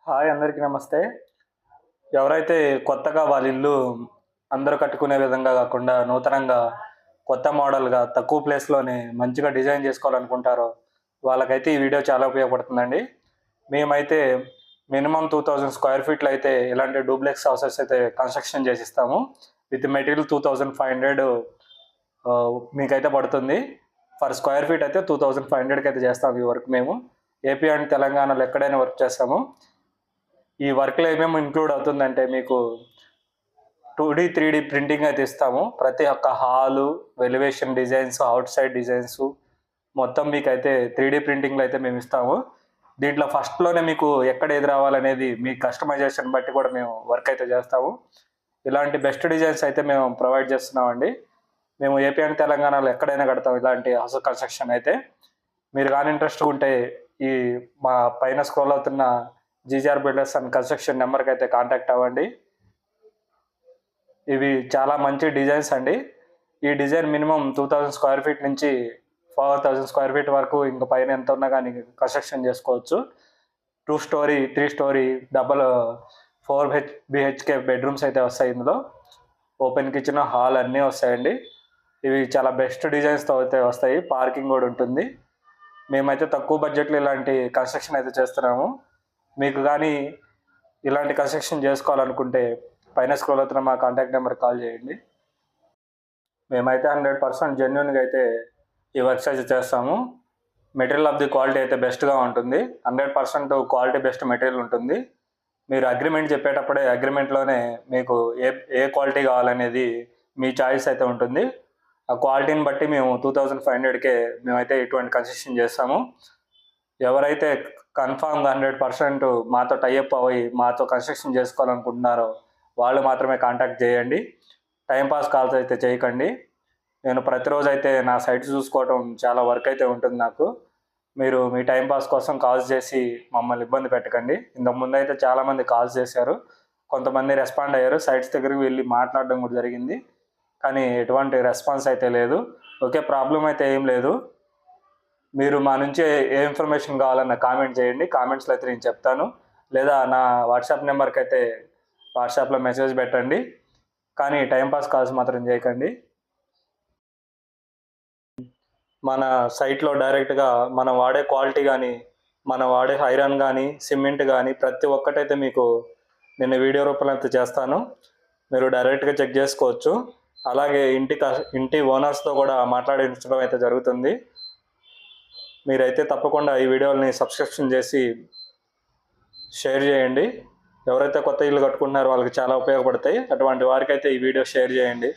Hi అందరికీ నమస్తే. ఎవరైతే కొత్తగా వాళ్ళ ఇల్లు అందరూ కట్టుకునే విధంగా కాకుండా నూతనంగా కొత్త మోడల్‌గా తక్కువ ప్లేస్‌లోనే మంచిగా డిజైన్ చేసుకోవాలనుకుంటారో వాళ్ళకైతే ఈ వీడియో చాలా ఉపయోగపడుతుందండి. మేమైతే మినిమమ్ 2000 స్క్వేర్ ఫీట్‌లో అయితే ఇలాంటి డూప్లెక్స్ హౌసెస్ అయితే కన్‌స్ట్రక్షన్ చేసిస్తాము. విత్ మెటీరియల్ 2500 మీకైతే పడుతుంది. పర్ స్క్వేర్ ఫీట్ అయితే 2500కి అయితే చేస్తాం ఈ వర్క్ మేము. ఏపీ అండ్ తెలంగాణలో ఎక్కడైనా వర్క్ చేస్తాము. ఈ వర్క్‌లో ఏమేమి ఇంక్లూడ్ అవుతుందంటే మీకు 2డీ, 3డీ ప్రింటింగ్ అయితే ఇస్తాము. ప్రతి ఒక్క hall, elevation designs, out side designs మొత్తం మీకైతే 3డీ ప్రింటింగ్‌లో అయితే మేము ఇస్తాము. దీంట్లో ఫస్ట్‌లోనే మీకు ఎక్కడ ఏది రావాలనేది మీ కస్టమైజేషన్ బట్టి కూడా మేము వర్క్ అయితే చేస్తాము. ఇలాంటి బెస్ట్ డిజైన్స్ అయితే మేము ప్రొవైడ్ చేస్తున్నామండి. మేము ఏపీ అండ్ తెలంగాణలో ఎక్కడైనా కడతాం ఇలాంటి హౌస్ కన్స్ట్రక్షన్ అయితే. మీరు గాని ఇంట్రెస్ట్‌గా ఉంటే ఈ మా పైన స్క్రోల్ అవుతున్న జీజీఆర్ బిల్డర్స్ అండ్ కన్స్ట్రక్షన్ నెంబర్కి అయితే కాంటాక్ట్ అవ్వండి. ఇవి చాలా మంచి డిజైన్స్ అండి. ఈ డిజైన్ మినిమం 2000 స్క్వేర్ ఫీట్ నుంచి 4000 స్క్వేర్ ఫీట్ వరకు ఇంకా పైన ఎంత ఉన్నా కానీ కన్స్ట్రక్షన్ చేసుకోవచ్చు. 2 story, 3 story, double 4 BHK bedrooms అయితే వస్తాయి ఇందులో. ఓపెన్ కిచెన్, హాల్ అన్నీ వస్తాయండి. ఇవి చాలా బెస్ట్ డిజైన్స్తో అయితే వస్తాయి. పార్కింగ్ కూడా ఉంటుంది. మేమైతే తక్కువ బడ్జెట్లో ఇలాంటి కన్స్ట్రక్షన్ అయితే చేస్తున్నాము. మీకు కానీ ఇలాంటి కన్స్ట్రక్షన్ చేసుకోవాలనుకుంటే పైన స్క్రోల్ అవుతున్న మా కాంటాక్ట్ నెంబర్కి కాల్ చేయండి. మేమైతే 100% జెన్యూన్గా అయితే ఈ వర్క్స్ అయితే చేస్తాము. మెటీరియల్ ఆఫ్ ది క్వాలిటీ అయితే బెస్ట్గా ఉంటుంది. 100% క్వాలిటీ బెస్ట్ మెటీరియల్ ఉంటుంది. మీరు అగ్రిమెంట్ చెప్పేటప్పుడే అగ్రిమెంట్లోనే మీకు ఏ ఏ క్వాలిటీ కావాలనేది మీ చాయిస్ అయితే ఉంటుంది. ఆ క్వాలిటీని బట్టి మేము 2500కే మేమైతే ఇటువంటి కన్స్ట్రక్షన్ చేస్తాము. ఎవరైతే కన్ఫామ్‌గా 100% మాతో టైఅప్ అయ్యి మాతో కన్స్ట్రక్షన్ చేసుకోవాలనుకుంటున్నారో వాళ్ళు మాత్రమే కాంటాక్ట్ చేయండి. టైంపాస్ కాల్స్ అయితే చేయకండి. నేను ప్రతిరోజు అయితే నా సైట్ చూసుకోవటం చాలా వర్క్ అయితే ఉంటుంది నాకు. మీరు మీ టైంపాస్ కోసం కాల్స్ చేసి మమ్మల్ని ఇబ్బంది పెట్టకండి. ఇంతకుముందు అయితే చాలామంది కాల్స్ చేశారు. కొంతమంది రెస్పాండ్ అయ్యారు. సైట్స్ దగ్గరికి వెళ్ళి మాట్లాడడం కూడా జరిగింది. కానీ ఎటువంటి రెస్పాన్స్ అయితే లేదు. ఓకే, ప్రాబ్లం అయితే ఏం లేదు. మీరు మా నుంచి ఏ ఇన్ఫర్మేషన్ కావాలన్నా కామెంట్ చేయండి. కామెంట్స్లో అయితే నేను చెప్తాను. లేదా నా వాట్సాప్ నెంబర్కి అయితే వాట్సాప్లో మెసేజ్ పెట్టండి. కానీ టైంపాస్ కాల్స్ మాత్రం చేయకండి. మన సైట్లో డైరెక్ట్గా మనం వాడే క్వాలిటీ కానీ, మనం వాడే ఐరన్ కానీ, సిమెంట్ కానీ ప్రతి ఒక్కటైతే మీకు నేను వీడియో రూపంలో అయితే చేస్తాను. మీరు డైరెక్ట్గా చెక్ చేసుకోవచ్చు. అలాగే ఇంటి ఓనర్స్తో కూడా మాట్లాడించడం అయితే జరుగుతుంది. మీరైతే తప్పకుండా ఈ వీడియోని సబ్స్క్రిప్షన్ చేసి షేర్ చేయండి. ఎవరైతే కొత్త ఇల్లు కట్టుకుంటున్నారో వాళ్ళకి చాలా ఉపయోగపడతాయి. అటువంటి వారికైతే ఈ వీడియో షేర్ చేయండి.